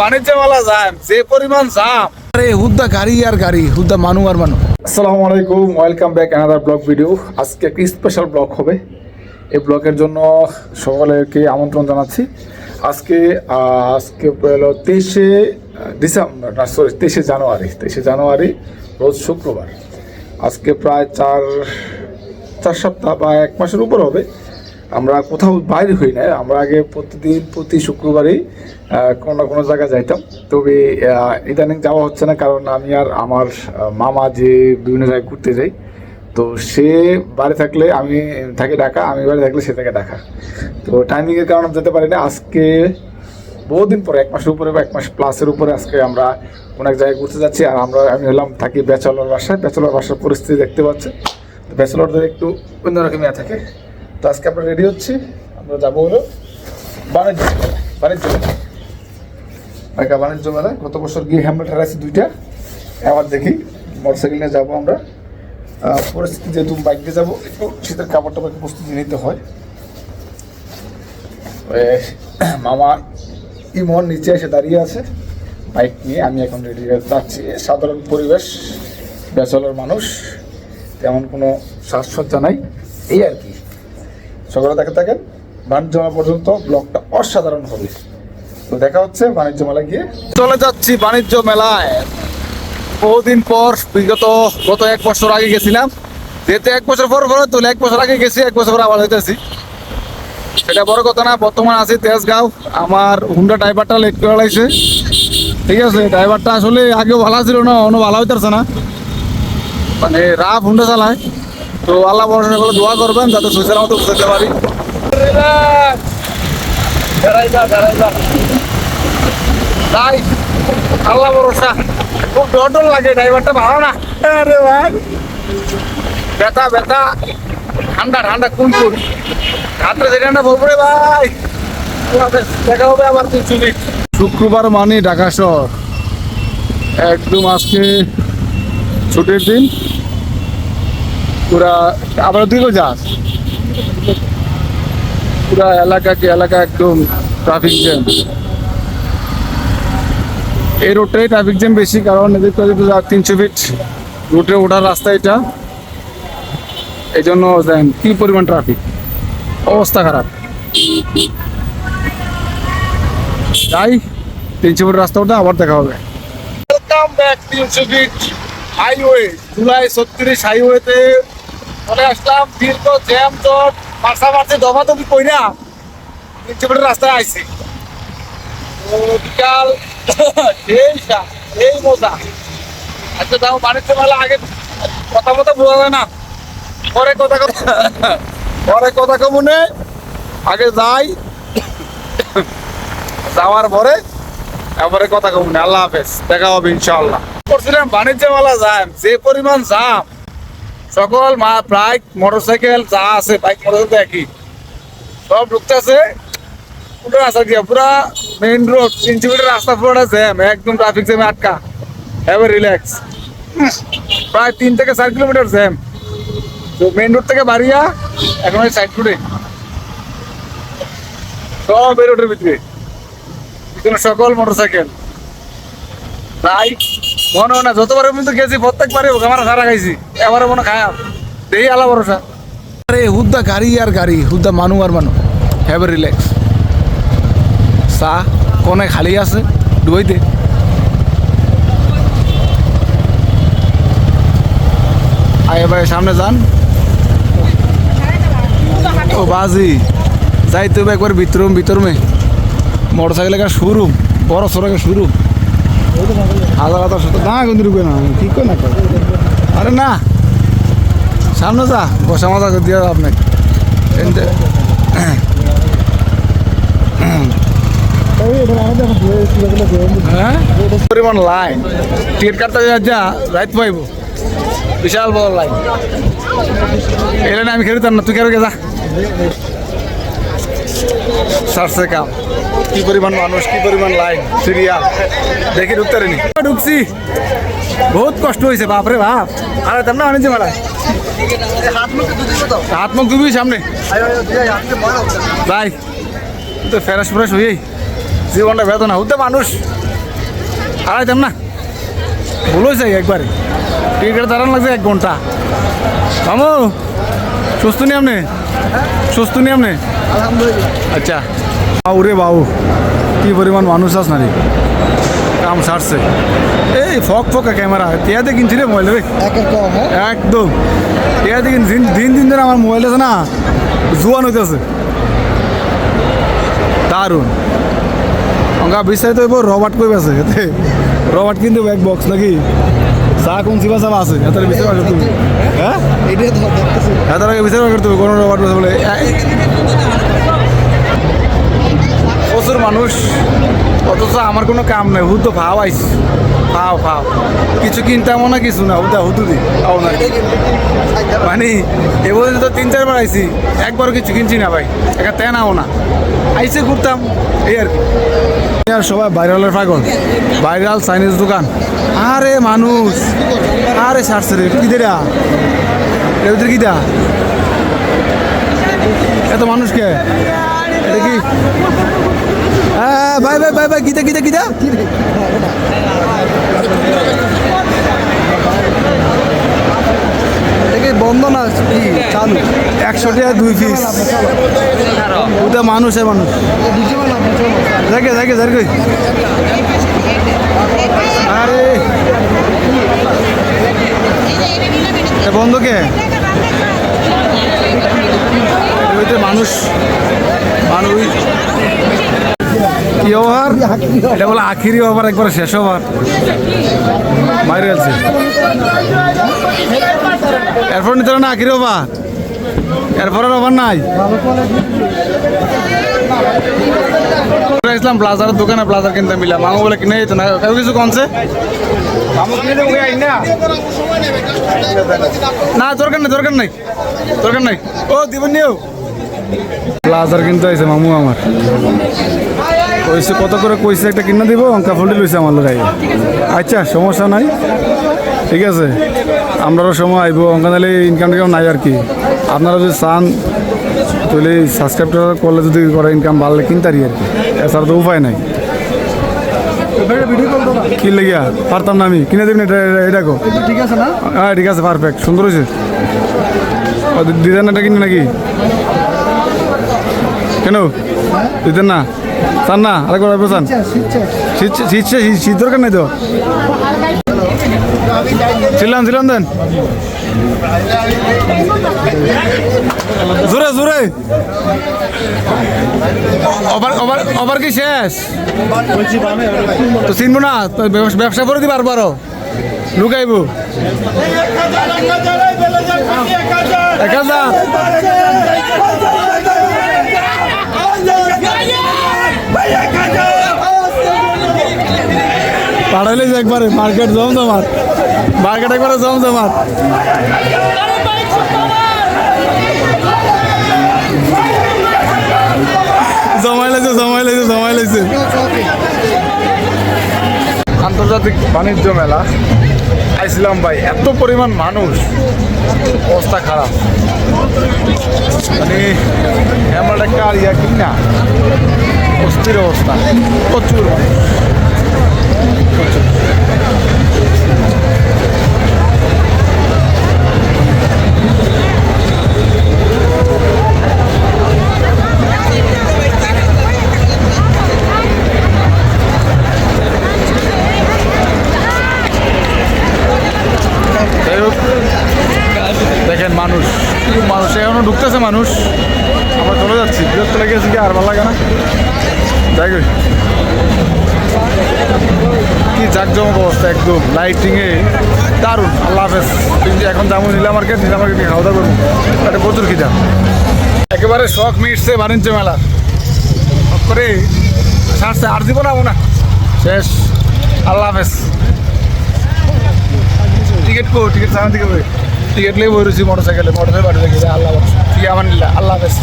বাণিজ্য মেলা যায় যে পরিমাণ জাম, হুদ্দা গাড়ি আর গাড়ি, হুদ্দা মানু আর মানু। আসসালামু আলাইকুম, welcome back another blog video. আজকে একটি স্পেশাল ব্লগ হবে। এই ব্লগের জন্য সকলকে আমন্ত্রণ জানাচ্ছি। আজকে হলো 23শে ডিসেম্বর, না সরি 23শে জানুয়ারি রোজ শুক্রবার। আজকে প্রায় চার সপ্তাহ বা এক মাসের উপর হবে আমরা কোথাও বাইরে হই না। আমরা আগে প্রতি শুক্রবারই কোনো না কোনো জায়গায় যাইতাম, তবে ইদানিং যাওয়া হচ্ছে না, কারণ আমি আর আমার মামা যে বিভিন্ন জায়গায় ঘুরতে যাই, তো সে বাড়ি থাকলে আমি থাকি ঢাকা, আমি বাড়ি থাকলে সে থাকে ঢাকা, তো টাইমিংয়ের কারণে যেতে পারি না। আজকে বহুদিন পরে, এক মাসের উপরে বা এক মাস প্লাসের উপরে আজকে আমরা কোনো এক জায়গায় ঘুরতে যাচ্ছি। আর আমি হলাম থাকি ব্যাচেলর বাসায়। ব্যাচেলর বাসার পরিস্থিতি দেখতে পাচ্ছে, ব্যাচেলরদের একটু অন্যরকমই থাকে। তো আজকে আমরা রেডি হচ্ছি, আমরা যাবো হলো বাণিজ্য মেলায়। গত বছর গিয়ে হ্যামলেট হারাইছি দুইটা, আবার দেখি মোটরসাইকেল নিয়ে যাবো আমরা। পরিস্থিতি যেহেতু বাইক দিয়ে যাবো, একটু শীতের কাপড় টাপড় প্রস্তুতি নিতে হয়। মামা ইমন নিচে এসে দাঁড়িয়ে আছে বাইক নিয়ে, আমি এখন রেডি যাচ্ছি। সাধারণ পরিবেশ, ব্যাচেলর মানুষ, তেমন কোনো সাজসজ্জা নাই, এই আর কি। সকালে দেখে থাকেন, বাণিজ্য মেলা পর্যন্ত ব্লগটা অসাধারণ হবে। তো দেখা হচ্ছে বাণিজ্য মেলায় গিয়ে। চলে যাচ্ছি বাণিজ্য মেলায় বহুদিন পর, গত এক বছর আগে গেছিলাম। যেহেতু এক বছর পর তুলে, এক বছর আগে গেছি, এক বছর পর আবার হইতেছি, সেটা বড় কথা না। বর্তমান আছি তেজগাঁও। আমার হুন্ডা ড্রাইভারটা লেট করে লাগছে, ঠিক আছে। ড্রাইভারটা আসলে আগেও ভালো ছিল না, অন্য ভালো হইতেছে না, মানে রাফ হুন্ডা চালায়। তো আল্লাহ ভরসা করে দোয়া করবেন যাতে সুইচের মতো বুঝতে পারি। তাই আল্লাহ ভরসা, খুব ডর লাগে, ড্রাইভারটা ভালো না। আরে ভাই, ব্যথা ঠান্ডা কোন রাত্রে যে ঠান্ডা বলবো রে ভাই। দেখা হবে আবার শুক্রবার মানে ঢাকা শহর একদম আজকে ছুটির দিন। পুরা আবার দিকে যাস, পুরা এলাকা একদম ট্রাফিক জ্যাম। এই রোডটাই ট্রাফিক জ্যাম বেশি, কারণ এদিক 300 ফিট রুটে ওঠার রাস্তা এটা, এই জন্য দেন কি পরিমাণ ট্রাফিক, অবস্থা খারাপ। যাই 300 ফিট রাস্তা ওঠা, আবার দেখা হবে। Welcome back 300 feet highway, July 36 হাইওয়েতে চলে আসলাম। দীর্ঘ জ্যাম জট পাশাপাশি দমাদমি কইরা 300 ফিটের রাস্তায় আইছি। বিকাল এই মজা। আচ্ছা তাও বাণিজ্য মেলা আগে কথা বোঝা যায় না, পরে কথা কমনে আগে যাই, যাওয়ার পরে এবারে কথা কমনে। আল্লাহ হাফেজ, দেখা হবে ইনশাআল্লাহ। করছিলাম বাণিজ্য মেলা যায়, যে পরিমাণ জাম, সকল বাইক মোটরসাইকেল যা আছে, বাইক মোটরসাইকেল একই, সব ঢুকতেছে পুরা মেইন রোড 300 ফিটের রাস্তা পুরোটা জ্যাম, একদম ট্রাফিক জ্যামে আটকা। এবার রিল্যাক্স, প্রায় 3 থেকে 4 কিলোমিটার জ্যাম। তো মেইন রোড থেকে বাড়িয়া এখন ওই সাইড রোডে সব এই রোডের ভিতরে সকল মোটরসাইকেল। তাই মনে হয় না, যতবার কিন্তু গেছি প্রত্যেকবারে আমার সারা খাইছি, এবারে মনে খায় দেখি আল্লাহ ভরসা। আরে হুদ্দা গাড়ি আর গাড়ি, হুদ্দা মানু আর মানু। Have a relax. চা কোনে খালি আছে ডুবাইতে। আয় ভাই সামনে যান। ও বাজি যাইতে হবে একবার ভিতর মে মোটরসাইকেল একটা শোরুম, বড় সড়ো একটা শোরুম, হাজার সাথে না কিন্তু ঢুকে না, ঠিক করে না। আরে না, সামনে যা, বসা মজা দিয়ে আপনাকে পরিমাণ লাইন, টিকিট কাটতে যা রাইত পাইব, বিশাল বড় লাইন। এই লাইনে আমি খেলতাম না, তুই খেলবে যা। সারসে কাম, কি পরিমাণ মানুষ, কি পরিমাণ লাইন, সিরিয়াল দেখি ঢুকতে পারিনি। ঢুকছি, বহুত কষ্ট হয়েছে বাপরে বাপ। আর তেমন বাণিজ্য মেলায় হাত মুখ ধুবি সামনে তাই তো ফ্রেশ ফ্রেশ হয়েই জীবনটা বেদনা হতে মানুষ আড়াইতাম না ভুল হয়েছে একবারে টিকিট দাঁড়ানো লাগছে 1 ঘন্টা মামু সুস্থ নি আপনি সুস্থ নি আপনি আচ্ছা বাবু রে বাবু কি পরিমাণ মানুষ আস না রে কাম সারছে এই ফক ফকা ক্যামেরা টিয়াতে কিনছি রে মোবাইল রে একদম টিয়াতে কিনছি দিন দিন ধরে আমার মোবাইল আছে না জুয়ান হইতেছে দারুণ অঙ্কা বিস্তারিত হইব রবার্ট কই আছে এতে রবার্ট কিন্তু ব্যাক বক্স নাকি চা কোন চিবা চাবা আছে এটার বিচার করতে তুমি হ্যাঁ এটার আগে বিচার করতে হবে কোন রবার্ট বলে প্রচুর মানুষ অথচ আমার কোনো কাম নেই হুদ তো ভাও আইস ফাও ফাও কিছু কিনতামও না কিছু না হুদা হুদু দি পাও না মানে এবার তো 3-4 বার আইসি একবারও কিছু কিনছি না ভাই একটা তেনাও না আইসে ঘুরতাম এই আর কি আর সবাই ভাইরালের পাগল ভাইরাল চাইনিজ দোকান আরে মানুষ আরে সারছে রে কি দেরা এদের কি দা এত মানুষ কে এটা কি ভাই ভাই ভাই ভাই গীতা গীতা গীতা বন্ধ না চালু 100 টাকা 2 পিস ওটা মানুষ মানুষ দেখে দেখে দেখে আরে বন্ধ কে মানুষ মানুষ কি ওভার এটা বলে আখিরি ওভার একবার শেষ ওভার বাইরে আছে এরপর নিতে না আখিরি ওভার এরপর আর ওভার নাই ইসলাম প্লাজারের দোকানে প্লাজার কিনতে মিলা মামু বলে কিনে যেত না কেউ কিছু কমছে না দরকার নেই দরকার নেই দরকার নেই ও দিবেন নিও প্লাজার কিনতে হয়েছে মামু আমার কইছে কত করে কইছে একটা কিনে দিব অঙ্কা ফুলটি লইছে আমার লোক আচ্ছা সমস্যা নাই ঠিক আছে আমরাও সময় আইব অঙ্কা নাহলে ইনকাম টিকাম নাই আর কি আপনারা যদি চান তাহলে সাবস্ক্রাইব করলে যদি করে ইনকাম বাড়লে কিনতারি আর কি এছাড়া তো উপায় নাই কি লেগিয়া পারতাম না আমি কিনে দেবেন এটা গো ঠিক আছে না হ্যাঁ ঠিক আছে পারফেক্ট সুন্দর হয়েছে ডিজাইনটা কিনে নাকি কেন দিতেন না চান না আরেকবার চান শীতছে শীত দরকার নাই তো ছিলাম ছিলাম দেন জোরে জোরে ওভার কি শেষ তো চিনবো না ব্যবসা করে দিবার পারো লুকাইব 1000 পাড়াইলে একবারে মার্কেট জমজমাট মার্কেট একবারে জমজমাট জমাই লাইছে আন্তর্জাতিক বাণিজ্য মেলা আইছিলাম ভাই এত পরিমাণ মানুষ অবস্থা খারাপ মানে এমন একটা ইয়া কিনা অস্থির অবস্থা প্রচুর দেখেন মানুষ মানুষ এখনো ঢুকতেছে মানুষ আমরা চলে যাচ্ছি বিরক্ত লেগে গেছি কি আর ভালো লাগে না দেখ কি জাকজমক অবস্থা একদম লাইটিংয়ে দারুণ আল্লাহ হাফেজ এখন যাবো নীলা মার্কেট খাওয়া দাওয়া করবো একটা প্রচুর খিদা একেবারে শখ মিটছে বাণিজ্য মেলা করে সারছে আর দিব না শেষ আল্লাহ হাফেজ টিকিট টিকিট সামনে দিকে টিকিট লিয়ে বই রয়েছি মোটরসাইকেলে বাড়ি থেকে আল্লাহ ঠিক আমার আল্লাহ হাফেজ